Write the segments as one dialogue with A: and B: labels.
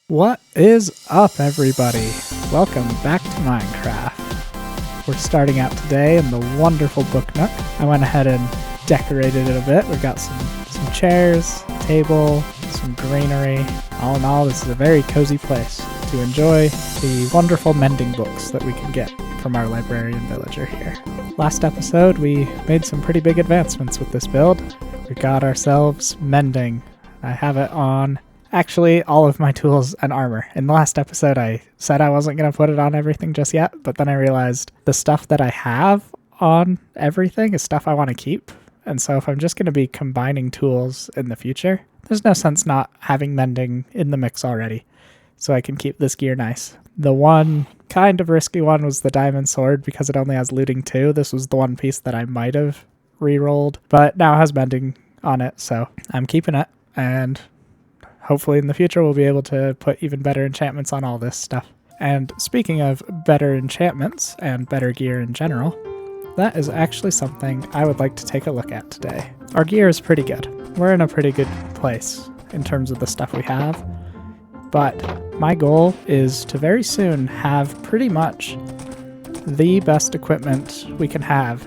A: What is up, everybody? Welcome back to Minecraft. We're starting out today in the wonderful Book Nook. I went ahead and decorated it a bit. We've got some chairs, a table, some greenery. All in all, this is a very cozy place to enjoy the wonderful mending books that we can get from our librarian villager here. Last episode, we made some pretty big advancements with this build. We got ourselves mending. I have it on actually all of my tools and armor. In the last episode, I said I wasn't going to put it on everything just yet, but then I realized the stuff that I have on everything is stuff I want to keep. And so if I'm just going to be combining tools in the future, there's no sense not having mending in the mix already, so I can keep this gear nice. The one kind of risky one was the diamond sword because it only has looting 2. This was the one piece that I might have re-rolled, but now it has mending on it, so I'm keeping it. And hopefully in the future we'll be able to put even better enchantments on all this stuff. And speaking of better enchantments and better gear in general, that is actually something I would like to take a look at today. Our gear is pretty good. We're in a pretty good place in terms of the stuff we have, but my goal is to very soon have pretty much the best equipment we can have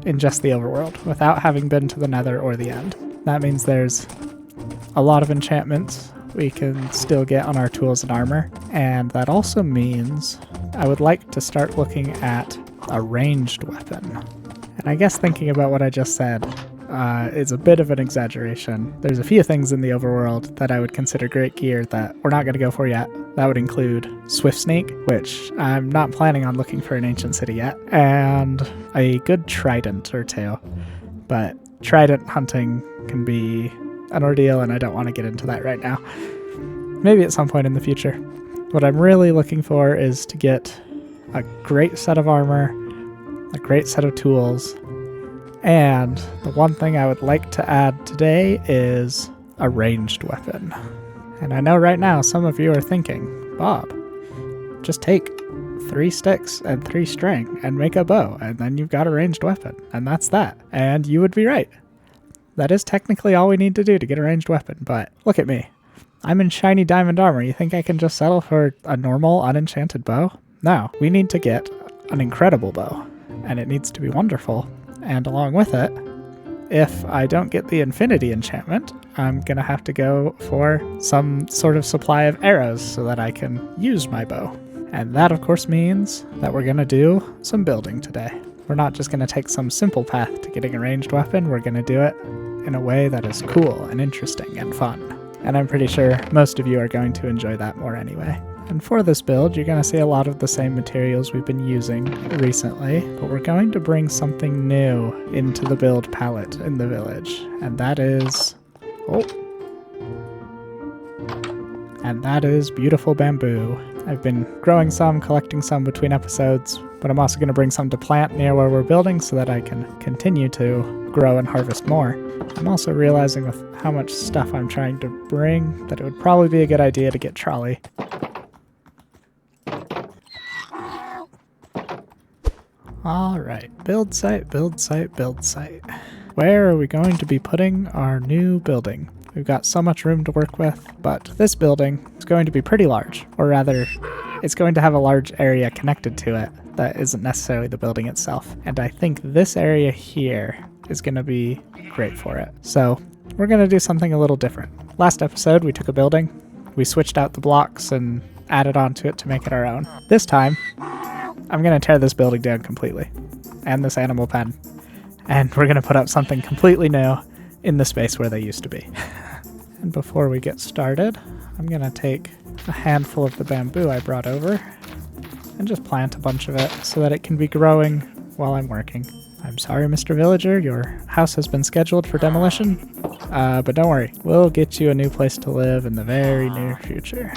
A: in just the overworld without having been to the Nether or the End. That means there's a lot of enchantments we can still get on our tools and armor, and that also means I would like to start looking at a ranged weapon. And I guess thinking about what I just said is a bit of an exaggeration. There's a few things in the overworld that I would consider great gear that we're not going to go for yet. That would include Swift Sneak, which I'm not planning on looking for in Ancient City yet, and a good trident or two. But trident hunting can be an ordeal, and I don't want to get into that right now. Maybe at some point in the future. What I'm really looking for is to get a great set of armor, a great set of tools, and the one thing I would like to add today is a ranged weapon. And I know right now some of you are thinking, Bob, just take 3 sticks and 3 string and make a bow, and then you've got a ranged weapon, and that's that. And you would be right. That is technically all we need to do to get a ranged weapon, but look at me. I'm in shiny diamond armor. You think I can just settle for a normal, unenchanted bow? No, we need to get an incredible bow, and it needs to be wonderful. And along with it, if I don't get the infinity enchantment, I'm going to have to go for some sort of supply of arrows so that I can use my bow. And that, of course, means that we're going to do some building today. We're not just going to take some simple path to getting a ranged weapon. We're going to do it in a way that is cool and interesting and fun. And I'm pretty sure most of you are going to enjoy that more anyway. And for this build, you're going to see a lot of the same materials we've been using recently, but we're going to bring something new into the build palette in the village. And that is... And that is beautiful bamboo. I've been growing some, collecting some between episodes, but I'm also going to bring some to plant near where we're building so that I can continue to grow and harvest more. I'm also realizing with how much stuff I'm trying to bring that it would probably be a good idea to get trolley. Alright, build site, build site, build site. Where are we going to be putting our new building? We've got so much room to work with, but this building is going to be pretty large, or rather, it's going to have a large area connected to it that isn't necessarily the building itself. And I think this area here is going to be great for it. So we're going to do something a little different. Last episode, we took a building, we switched out the blocks and added onto it to make it our own. This time, I'm going to tear this building down completely, and this animal pen, and we're going to put up something completely new in the space where they used to be. And before we get started, I'm going to take a handful of the bamboo I brought over and just plant a bunch of it so that it can be growing while I'm working. I'm sorry, Mr. Villager, your house has been scheduled for demolition, but don't worry, we'll get you a new place to live in the very near future.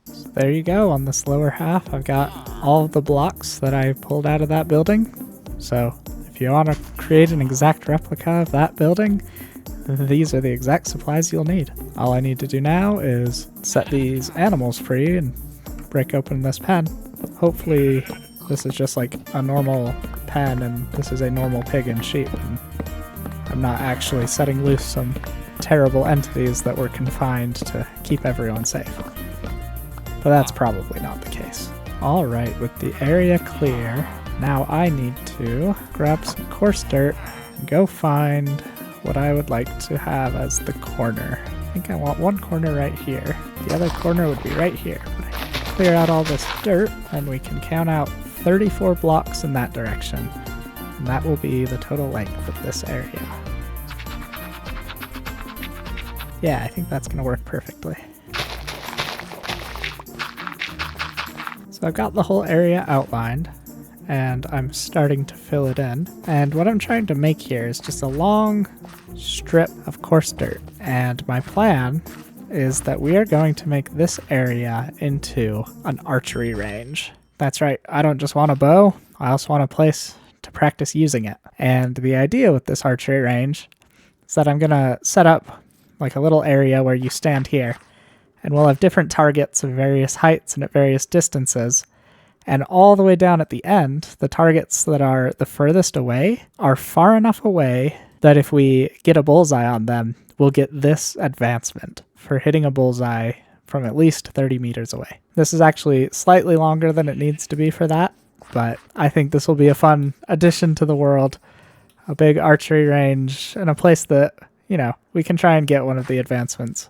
A: So there you go, on this lower half, I've got all of the blocks that I pulled out of that building. So if you want to create an exact replica of that building, these are the exact supplies you'll need. All I need to do now is set these animals free and break open this pen. Hopefully this is just like a normal pen and this is a normal pig and sheep. And I'm not actually setting loose some terrible entities that were confined to keep everyone safe. But that's probably not the case. Alright, with the area clear, now I need to grab some coarse dirt and go find what I would like to have as the corner. I think I want one corner right here. The other corner would be right here. But I can clear out all this dirt and we can count out 34 blocks in that direction. And that will be the total length of this area. Yeah, I think that's going to work perfectly. So I've got the whole area outlined, and I'm starting to fill it in. And what I'm trying to make here is just a long strip of coarse dirt. And my plan is that we are going to make this area into an archery range. That's right, I don't just want a bow, I also want a place to practice using it. And the idea with this archery range is that I'm going to set up like a little area where you stand here, and we'll have different targets of various heights and at various distances. And all the way down at the end, the targets that are the furthest away are far enough away that if we get a bullseye on them, we'll get this advancement for hitting a bullseye from at least 30 meters away. This is actually slightly longer than it needs to be for that, but I think this will be a fun addition to the world. A big archery range and a place that, you know, we can try and get one of the advancements.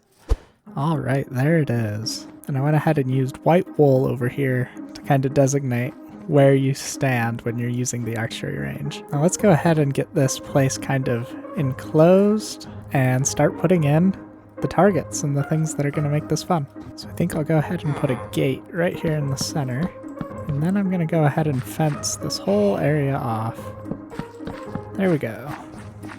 A: All right, there it is. And I went ahead and used white wool over here to kind of designate where you stand when you're using the archery range. Now let's go ahead and get this place kind of enclosed and start putting in the targets and the things that are going to make this fun. So I think I'll go ahead and put a gate right here in the center. And then I'm going to go ahead and fence this whole area off. There we go.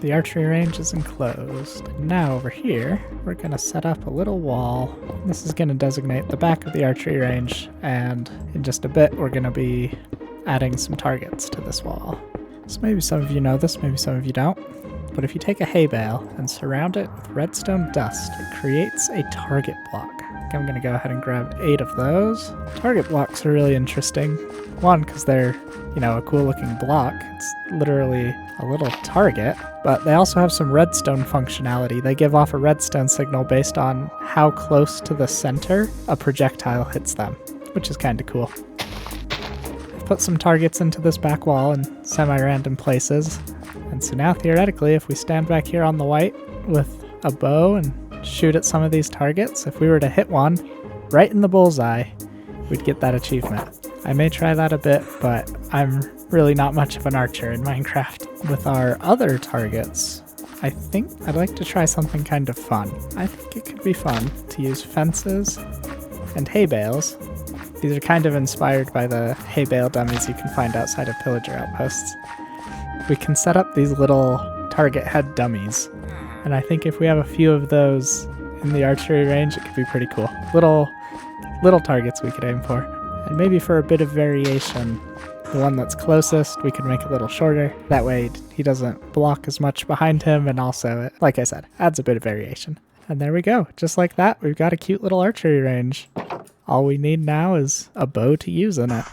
A: The archery range is enclosed. Now over here, we're going to set up a little wall. This is going to designate the back of the archery range, and in just a bit we're going to be adding some targets to this wall. So maybe some of you know this, maybe some of you don't, but if you take a hay bale and surround it with redstone dust, it creates a target block. I'm going to go ahead and grab 8 of those. Target blocks are really interesting. One, because they're, you know, a cool looking block. It's literally a little target, but they also have some redstone functionality. They give off a redstone signal based on how close to the center a projectile hits them, which is kind of cool. I've put some targets into this back wall in semi-random places, and so now theoretically if we stand back here on the white with a bow and shoot at some of these targets, if we were to hit one right in the bullseye, we'd get that achievement. I may try that a bit, but I'm really not much of an archer in Minecraft. With our other targets, I think I'd like to try something kind of fun. I think it could be fun to use fences and hay bales. These are kind of inspired by the hay bale dummies you can find outside of pillager outposts. We can set up these little target head dummies, and I think if we have a few of those in the archery range, it could be pretty cool. Little targets we could aim for. And maybe for a bit of variation, the one that's closest we could make a little shorter. That way he doesn't block as much behind him, and also, like I said, adds a bit of variation. And there we go. Just like that, we've got a cute little archery range. All we need now is a bow to use in it.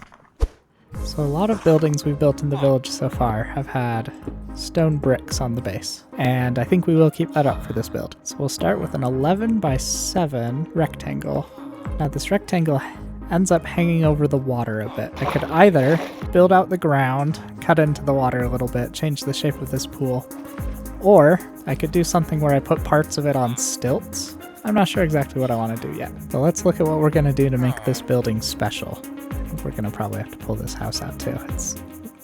A: So a lot of buildings we've built in the village so far have had stone bricks on the base, and I think we will keep that up for this build. So we'll start with an 11 by 7 rectangle. Now this rectangle ends up hanging over the water a bit. I could either build out the ground, cut into the water a little bit, change the shape of this pool, or I could do something where I put parts of it on stilts. I'm not sure exactly what I want to do yet, but let's look at what we're going to do to make this building special. I think we're going to probably have to pull this house out too. It's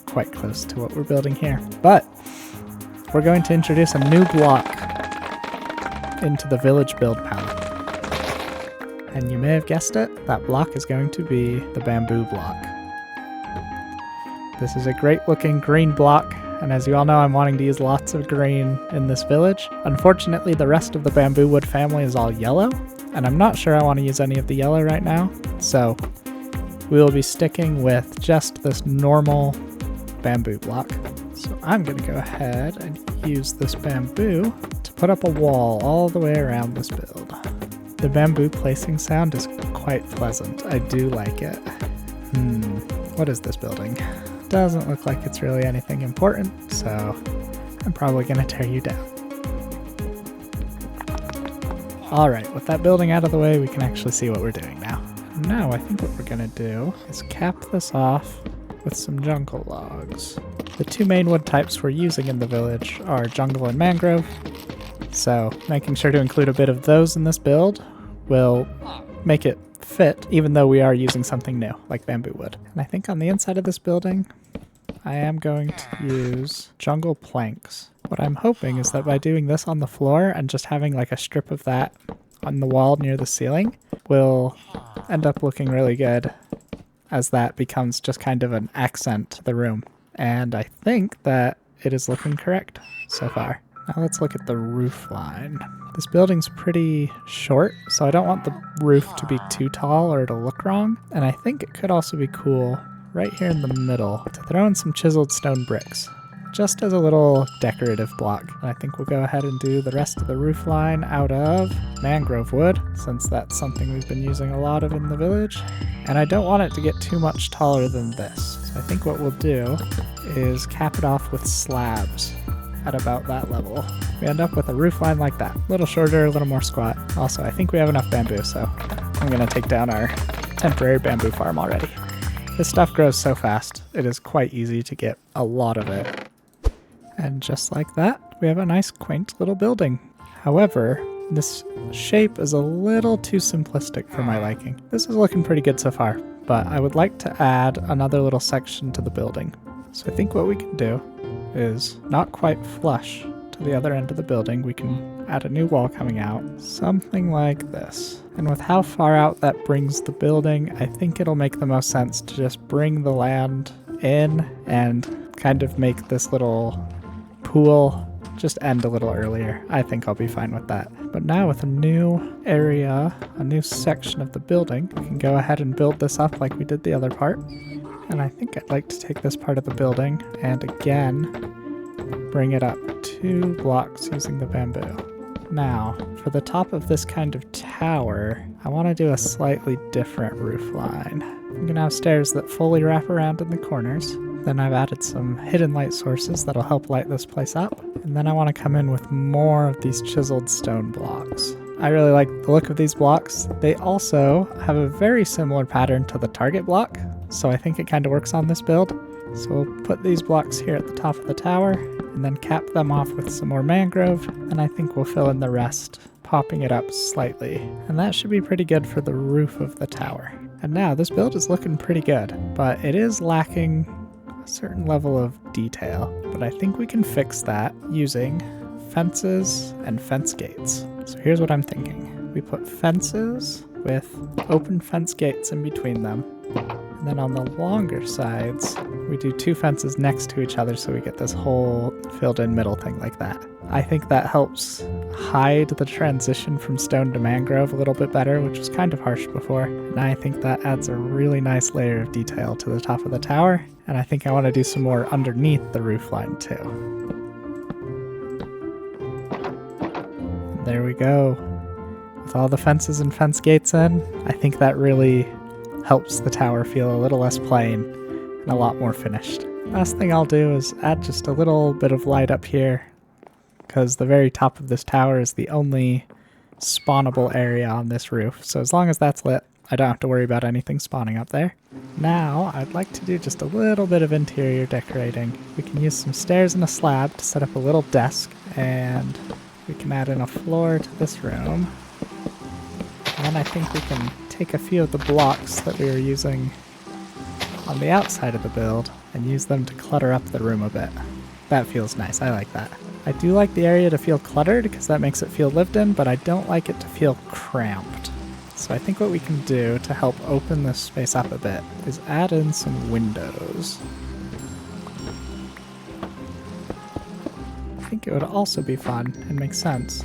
A: quite close to what we're building here. But we're going to introduce a new block into the village build palette. And you may have guessed it, that block is going to be the bamboo block. This is a great looking green block, and as you all know, I'm wanting to use lots of green in this village. Unfortunately, the rest of the bamboo wood family is all yellow, and I'm not sure I want to use any of the yellow right now, so we will be sticking with just this normal bamboo block. So I'm going to go ahead and use this bamboo to put up a wall all the way around this build. The bamboo placing sound is quite pleasant. I do like it. What is this building? Doesn't look like it's really anything important, so I'm I'm probably going to tear you down. Alright, with that building out of the way, we can actually see what we're doing now. Now I think what we're going to do is cap this off with some jungle logs. The two main wood types we're using in the village are jungle and mangrove, so making sure to include a bit of those in this build will make it fit, even though we are using something new, like bamboo wood. And I think on the inside of this building, I am going to use jungle planks. What I'm hoping is that by doing this on the floor and just having like a strip of that on the wall near the ceiling will end up looking really good, as that becomes just kind of an accent to the room. And I think that it is looking correct so far. Now let's look at the roof line. This building's pretty short, so I don't want the roof to be too tall or it'll look wrong. And I think it could also be cool right here in the middle to throw in some chiseled stone bricks, just as a little decorative block. And I think we'll go ahead and do the rest of the roof line out of mangrove wood, since that's something we've been using a lot of in the village. And I don't want it to get too much taller than this. So I think what we'll do is cap it off with slabs at about that level. We end up with a roof line like that. A little shorter, a little more squat. Also, I think we have enough bamboo, so I'm gonna take down our temporary bamboo farm already. This stuff grows so fast, it is quite easy to get a lot of it. And just like that, we have a nice quaint little building. However, this shape is a little too simplistic for my liking. This is looking pretty good so far, but I would like to add another little section to the building. So I think what we can do is not quite flush to the other end of the building. We can add a new wall coming out, something like this. And with how far out that brings the building, I think it'll make the most sense to just bring the land in and kind of make this little pool just end a little earlier. I think I'll be fine with that. But now with a new area, a new section of the building, we can go ahead and build this up like we did the other part. And I think I'd like to take this part of the building and again bring it up 2 blocks using the bamboo. Now, for the top of this kind of tower, I want to do a slightly different roof line. I'm going to have stairs that fully wrap around in the corners. Then I've added some hidden light sources that'll help light this place up. And then I want to come in with more of these chiseled stone blocks. I really like the look of these blocks. They also have a very similar pattern to the target block, so I think it kind of works on this build. So we'll put these blocks here at the top of the tower, and then cap them off with some more mangrove, and I think we'll fill in the rest, popping it up slightly. And that should be pretty good for the roof of the tower. And now this build is looking pretty good, but it is lacking a certain level of detail. But I think we can fix that using fences and fence gates. So here's what I'm thinking. We put fences with open fence gates in between them. And then on the longer sides, we do 2 fences next to each other so we get this whole filled in middle thing like that. I think that helps hide the transition from stone to mangrove a little bit better, which was kind of harsh before. And I think that adds a really nice layer of detail to the top of the tower. And I think I want to do some more underneath the roof line too. And there we go. With all the fences and fence gates in, I think that really helps the tower feel a little less plain and a lot more finished. Last thing I'll do is add just a little bit of light up here, because the very top of this tower is the only spawnable area on this roof. So as long as that's lit, I don't have to worry about anything spawning up there. Now, I'd like to do just a little bit of interior decorating. We can use some stairs and a slab to set up a little desk, and we can add in a floor to this room. And then I think we can take a few of the blocks that we were using on the outside of the build and use them to clutter up the room a bit. That feels nice. I like that. I do like the area to feel cluttered because that makes it feel lived in, but I don't like it to feel cramped. So I think what we can do to help open this space up a bit is add in some windows. I think it would also be fun and make sense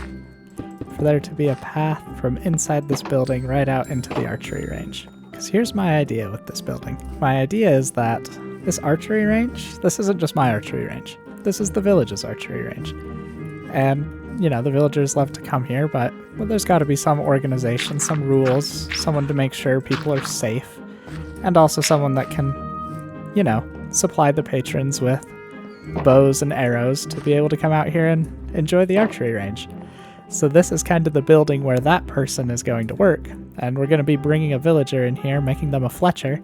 A: for there to be a path from inside this building right out into the archery range. Because here's my idea with this building. My idea is that this archery range, this isn't just my archery range. This is the village's archery range. And, you know, the villagers love to come here, but well, there's got to be some organization, some rules, someone to make sure people are safe, and also someone that can, you know, supply the patrons with bows and arrows to be able to come out here and enjoy the archery range. So this is kind of the building where that person is going to work, and we're going to be bringing a villager in here, making them a fletcher,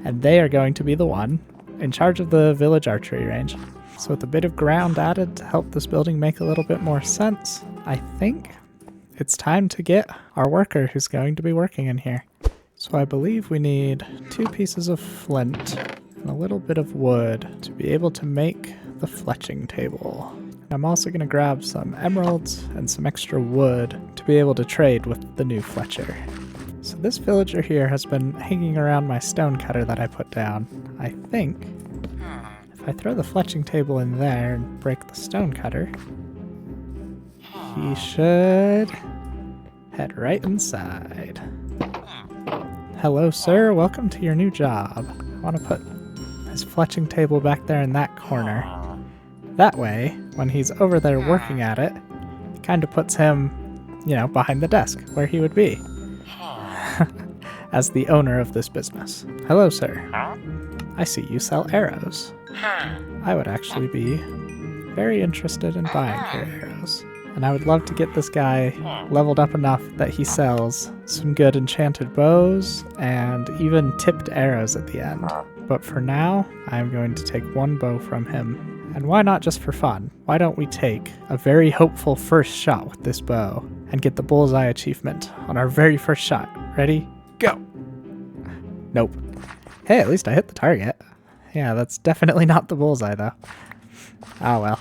A: and they are going to be the one in charge of the village archery range. So with a bit of ground added to help this building make a little bit more sense, I think it's time to get our worker who's going to be working in here. So I believe we need 2 pieces of flint and a little bit of wood to be able to make the fletching table. I'm also going to grab some emeralds and some extra wood to be able to trade with the new fletcher. So this villager here has been hanging around my stone cutter that I put down. I think if I throw the fletching table in there and break the stone cutter, he should head right inside. Hello, sir. Welcome to your new job. I want to put his fletching table back there in that corner. That way, when he's over there working at it, it kind of puts him, behind the desk where he would be as the owner of this business. Hello, sir. I see you sell arrows. I would actually be very interested in buying your arrows. And I would love to get this guy leveled up enough that he sells some good enchanted bows and even tipped arrows at the end. But for now, I'm going to take 1 bow from him. And why not just for fun? Why don't we take a very hopeful first shot with this bow and get the bullseye achievement on our very first shot? Ready? Go! Nope. Hey, at least I hit the target. Yeah, that's definitely not the bullseye though. Ah well.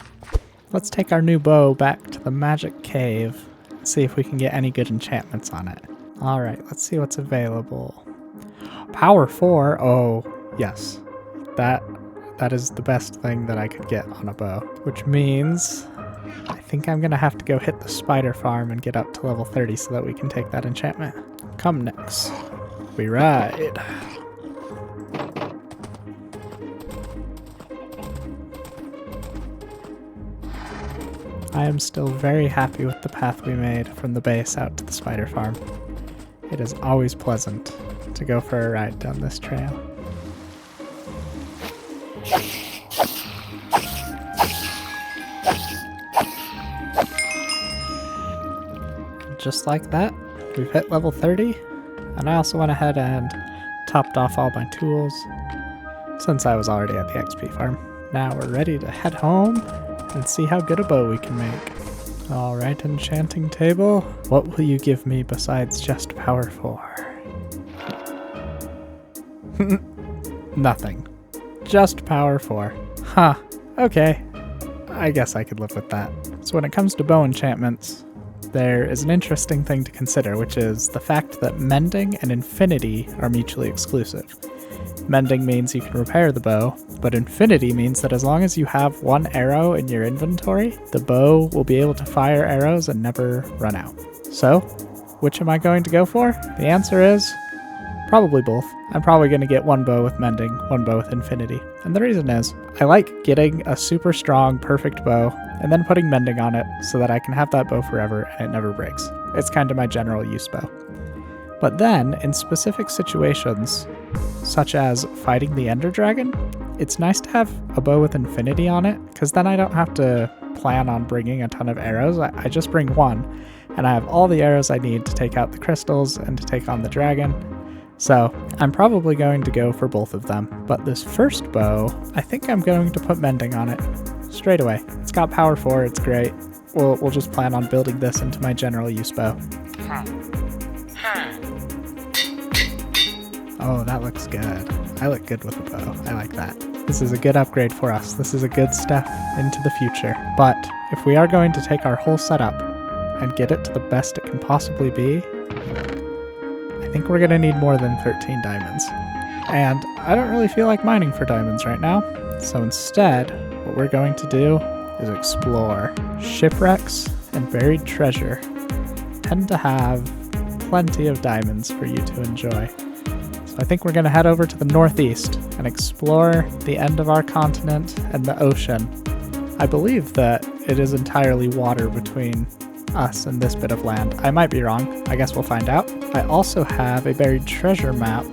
A: Let's take our new bow back to the magic cave and see if we can get any good enchantments on it. Alright, let's see what's available. Power 4? Oh, yes. That is the best thing that I could get on a bow. Which means I think I'm going to have to go hit the spider farm and get up to level 30 so that we can take that enchantment. Come next. We ride. I am still very happy with the path we made from the base out to the spider farm. It is always pleasant to go for a ride down this trail. Just like that, we've hit level 30, and I also went ahead and topped off all my tools since I was already at the XP farm. Now we're ready to head home and see how good a bow we can make. Alright, enchanting table, what will you give me besides just power 4? Nothing. Just power 4. Huh, okay. I guess I could live with that. So when it comes to bow enchantments, there is an interesting thing to consider, which is the fact that mending and infinity are mutually exclusive. Mending means you can repair the bow, but infinity means that as long as you have 1 arrow in your inventory, the bow will be able to fire arrows and never run out. So, which am I going to go for? The answer is probably both. I'm probably going to get 1 bow with mending, 1 bow with infinity. And the reason is, I like getting a super strong, perfect bow, and then putting mending on it so that I can have that bow forever and it never breaks. It's kind of my general use bow. But then, in specific situations, such as fighting the Ender Dragon, it's nice to have a bow with infinity on it, because then I don't have to plan on bringing a ton of arrows. I just bring 1, and I have all the arrows I need to take out the crystals and to take on the dragon. So I'm probably going to go for both of them. But this first bow, I think I'm going to put mending on it straight away. It's got power 4, it's great. We'll just plan on building this into my general use bow. Oh, that looks good. I look good with a bow. I like that. This is a good upgrade for us. This is a good step into the future. But if we are going to take our whole setup and get it to the best it can possibly be, I think we're going to need more than 13 diamonds. And I don't really feel like mining for diamonds right now. So instead, what we're going to do is explore. Shipwrecks and buried treasure tend to have plenty of diamonds for you to enjoy. So I think we're going to head over to the northeast and explore the end of our continent and the ocean. I believe that it is entirely water between us and this bit of land. I might be wrong. I guess we'll find out. I also have a buried treasure map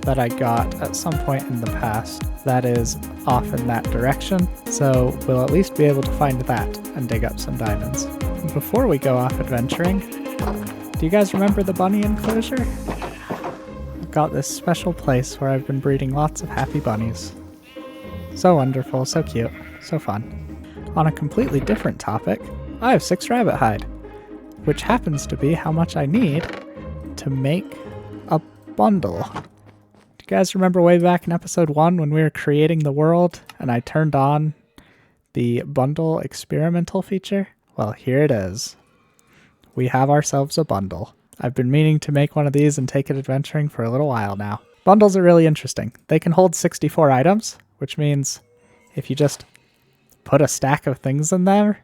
A: that I got at some point in the past that is off in that direction, so we'll at least be able to find that and dig up some diamonds. Before we go off adventuring, do you guys remember the bunny enclosure? I've got this special place where I've been breeding lots of happy bunnies. So wonderful, so cute, so fun. On a completely different topic, I have 6 rabbit hide, which happens to be how much I need to make a bundle. Do you guys remember way back in episode 1 when we were creating the world and I turned on the bundle experimental feature? Well, here it is. We have ourselves a bundle. I've been meaning to make one of these and take it adventuring for a little while now. Bundles are really interesting. They can hold 64 items, which means if you just put a stack of things in there,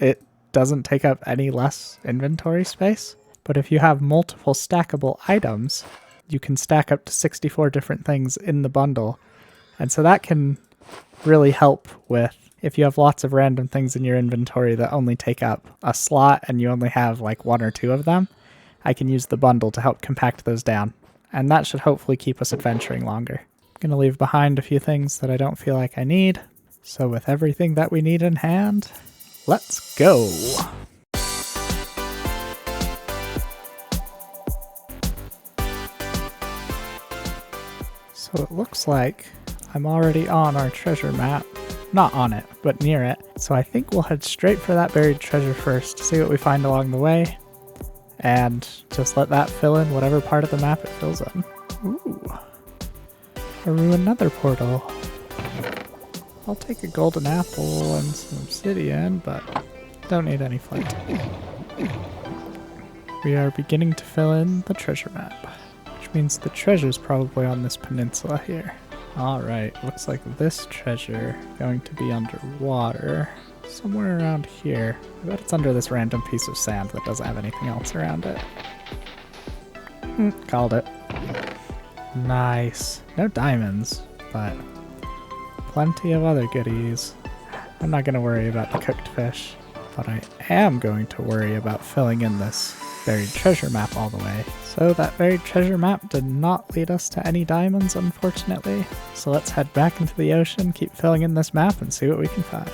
A: it doesn't take up any less inventory space. But if you have multiple stackable items, you can stack up to 64 different things in the bundle. And so that can really help with if you have lots of random things in your inventory that only take up a slot and you only have like 1 or 2 of them, I can use the bundle to help compact those down. And that should hopefully keep us adventuring longer. I'm going to leave behind a few things that I don't feel like I need. So with everything that we need in hand, let's go! So it looks like I'm already on our treasure map. Not on it, but near it. So I think we'll head straight for that buried treasure first, see what we find along the way, and just let that fill in whatever part of the map it fills in. Ooh. A ruined nether portal. I'll take a golden apple and some obsidian, but don't need any flint. We are beginning to fill in the treasure map, which means the treasure's probably on this peninsula here. Alright, looks like this treasure going to be underwater, somewhere around here. I bet it's under this random piece of sand that doesn't have anything else around it. Called it. Nice. No diamonds, but plenty of other goodies. I'm not going to worry about the cooked fish, but I am going to worry about filling in this buried treasure map all the way. So that buried treasure map did not lead us to any diamonds, unfortunately. So let's head back into the ocean, keep filling in this map, and see what we can find.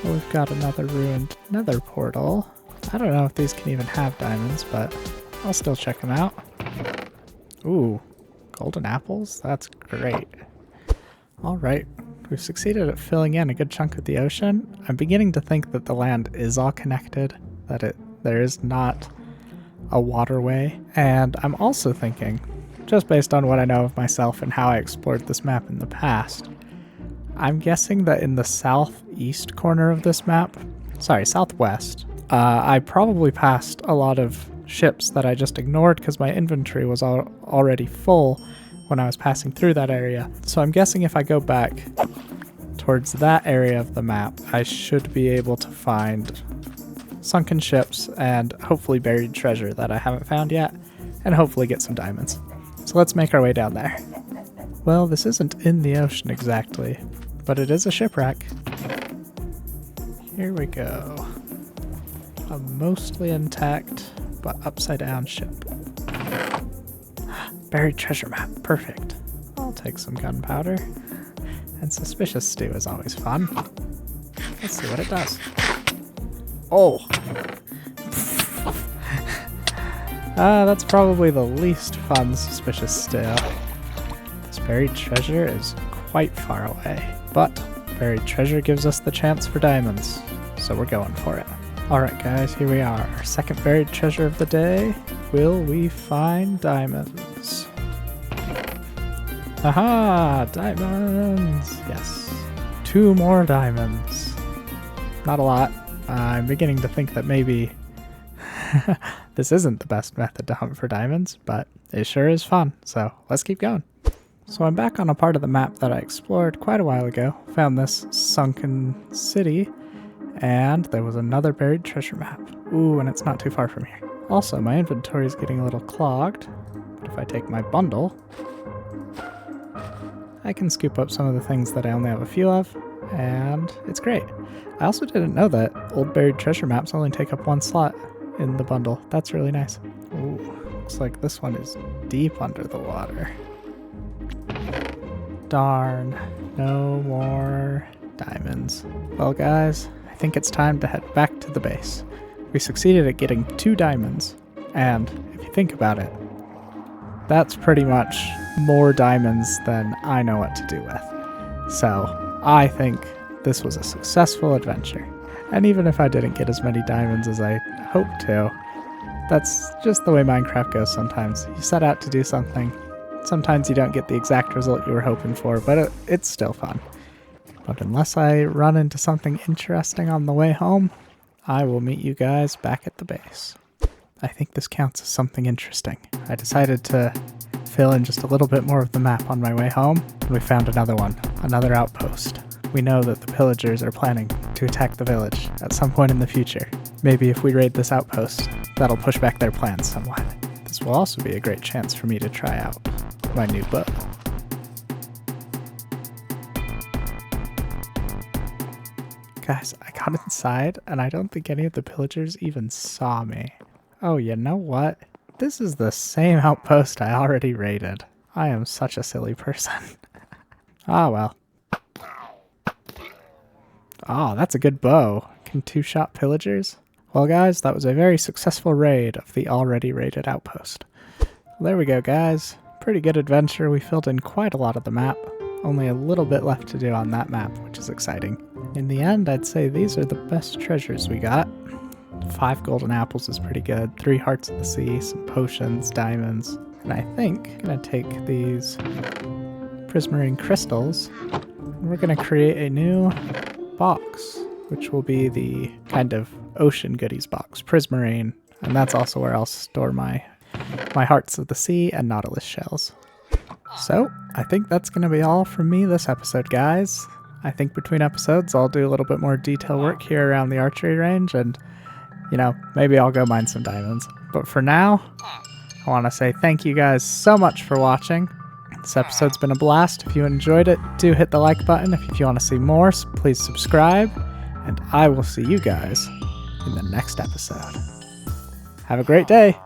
A: Well, we've got another ruined nether portal. I don't know if these can even have diamonds, but I'll still check them out. Ooh, golden apples? That's great. Alright, we've succeeded at filling in a good chunk of the ocean. I'm beginning to think that the land is all connected, that there is not a waterway. And I'm also thinking, just based on what I know of myself and how I explored this map in the past, I'm guessing that in the southeast corner of this map, southwest, I probably passed a lot of ships that I just ignored because my inventory was already full when I was passing through that area. So I'm guessing if I go back towards that area of the map, I should be able to find sunken ships and hopefully buried treasure that I haven't found yet, and hopefully get some diamonds. So let's make our way down there. Well, this isn't in the ocean exactly, but it is a shipwreck. Here we go. A mostly intact but upside down ship. Buried treasure map, perfect. I'll take some gunpowder. And suspicious stew is always fun. Let's see what it does. Oh! That's probably the least fun suspicious stew. This buried treasure is quite far away, but buried treasure gives us the chance for diamonds, so we're going for it. Alright guys, here we are, our second buried treasure of the day. Will we find diamonds? Aha! Diamonds! Yes. 2 more diamonds. Not a lot. I'm beginning to think that maybe this isn't the best method to hunt for diamonds, but it sure is fun, so let's keep going. So I'm back on a part of the map that I explored quite a while ago. Found this sunken city, and there was another buried treasure map. Ooh, and it's not too far from here. Also, my inventory is getting a little clogged, but if I take my bundle, I can scoop up some of the things that I only have a few of, and it's great. I also didn't know that old buried treasure maps only take up 1 slot in the bundle. That's really nice. Ooh, looks like this one is deep under the water. Darn. No more diamonds. Well, guys, I think it's time to head back to the base. We succeeded at getting 2 diamonds, and if you think about it, that's pretty much more diamonds than I know what to do with. So I think this was a successful adventure. And even if I didn't get as many diamonds as I hoped to, that's just the way Minecraft goes sometimes. You set out to do something. Sometimes you don't get the exact result you were hoping for, but it's still fun. But unless I run into something interesting on the way home, I will meet you guys back at the base. I think this counts as something interesting. I decided to fill in just a little bit more of the map on my way home, and we found another one, another outpost. We know that the pillagers are planning to attack the village at some point in the future. Maybe if we raid this outpost, that'll push back their plans somewhat. This will also be a great chance for me to try out my new bow. Guys, I got inside and I don't think any of the pillagers even saw me. Oh, you know what? This is the same outpost I already raided. I am such a silly person. Ah, well. Oh, that's a good bow. Can 2-shot pillagers? Well, guys, that was a very successful raid of the already raided outpost. There we go, guys. Pretty good adventure. We filled in quite a lot of the map. Only a little bit left to do on that map, which is exciting. In the end, I'd say these are the best treasures we got. 5 golden apples is pretty good. 3 hearts of the sea, some potions, diamonds. And I think I'm going to take these prismarine crystals and we're going to create a new box, which will be the kind of ocean goodies box, prismarine. And that's also where I'll store my hearts of the sea and nautilus shells. So, I think that's going to be all from me this episode, guys. I think between episodes, I'll do a little bit more detail work here around the archery range, and, you know, maybe I'll go mine some diamonds. But for now, I want to say thank you guys so much for watching. This episode's been a blast. If you enjoyed it, do hit the like button. If you want to see more, please subscribe, and I will see you guys in the next episode. Have a great day!